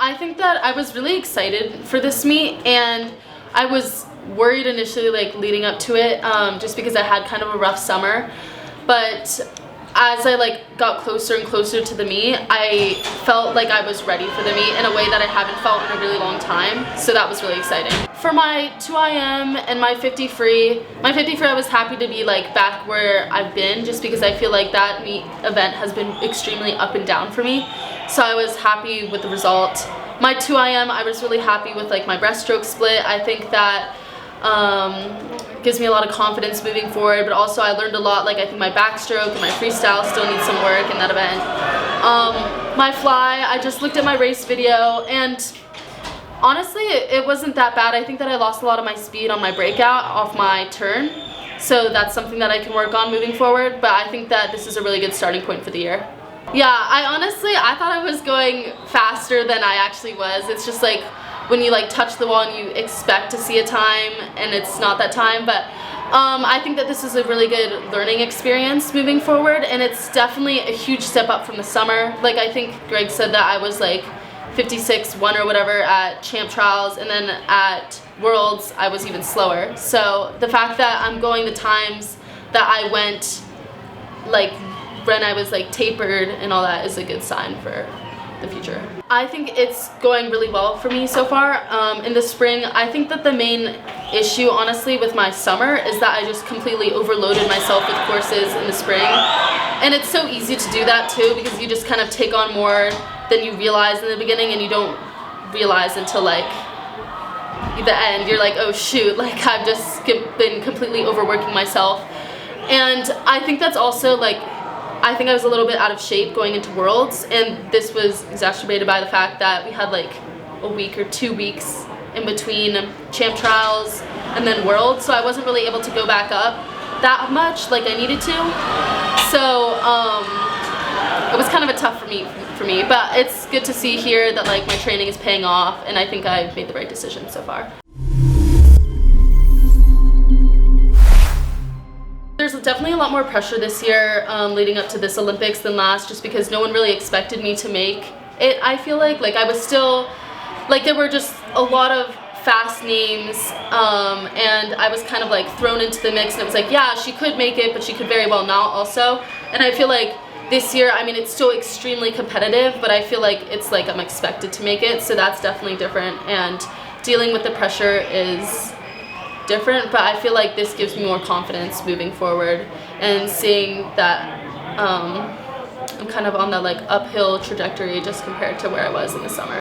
I think that I was really excited for this meet, and I was worried initially, like leading up to it, just because I had kind of a rough summer. But as I like got closer and closer to the meet, I felt like I was ready for the meet in a way that I haven't felt in a really long time. So that was really exciting. For my 2IM and my 50 free, I was happy to be like back where I've been, just because I feel like that meet event has been extremely up and down for me. So I was happy with the result. My 2IM, I was really happy with like my breaststroke split. I think that gives me a lot of confidence moving forward, but also I learned a lot. Like I think my backstroke and my freestyle still needs some work in that event. My fly, I just looked at my race video, and honestly it wasn't that bad. I think that I lost a lot of my speed on my breakout off my turn, so that's something that I can work on moving forward, but I think that this is a really good starting point for the year. Yeah, I thought I was going faster than I actually was. It's just like when you like touch the wall and you expect to see a time and it's not that time, but I think that this is a really good learning experience moving forward, and it's definitely a huge step up from the summer. Like I think Greg said that I was like 56-1 or whatever at champ trials, and then at Worlds I was even slower. So the fact that I'm going the times that I went like when I was like tapered and all that is a good sign for the future. I think it's going really well for me so far. In the spring, I think that the main issue honestly with my summer is that I just completely overloaded myself with courses in the spring, and it's so easy to do that too, because you just kind of take on more than you realize in the beginning, and you don't realize until like the end. You're like, oh shoot, like I've just been completely overworking myself. And I think that's also like, I think I was a little bit out of shape going into Worlds, and this was exacerbated by the fact that we had like a week or 2 weeks in between champ trials and then Worlds, so I wasn't really able to go back up that much like I needed to. So it was kind of a tough for me, but it's good to see here that like my training is paying off, and I think I've made the right decision so far. There's definitely a lot more pressure this year leading up to this Olympics than last, just because no one really expected me to make it. I feel like I was still, like there were just a lot of fast names, and I was kind of like thrown into the mix, and it was like, yeah, she could make it, but she could very well not also. And I feel like this year, I mean, it's still extremely competitive, but I feel like it's like I'm expected to make it, so that's definitely different, and dealing with the pressure is different, but I feel like this gives me more confidence moving forward, and seeing that I'm kind of on the like uphill trajectory just compared to where I was in the summer.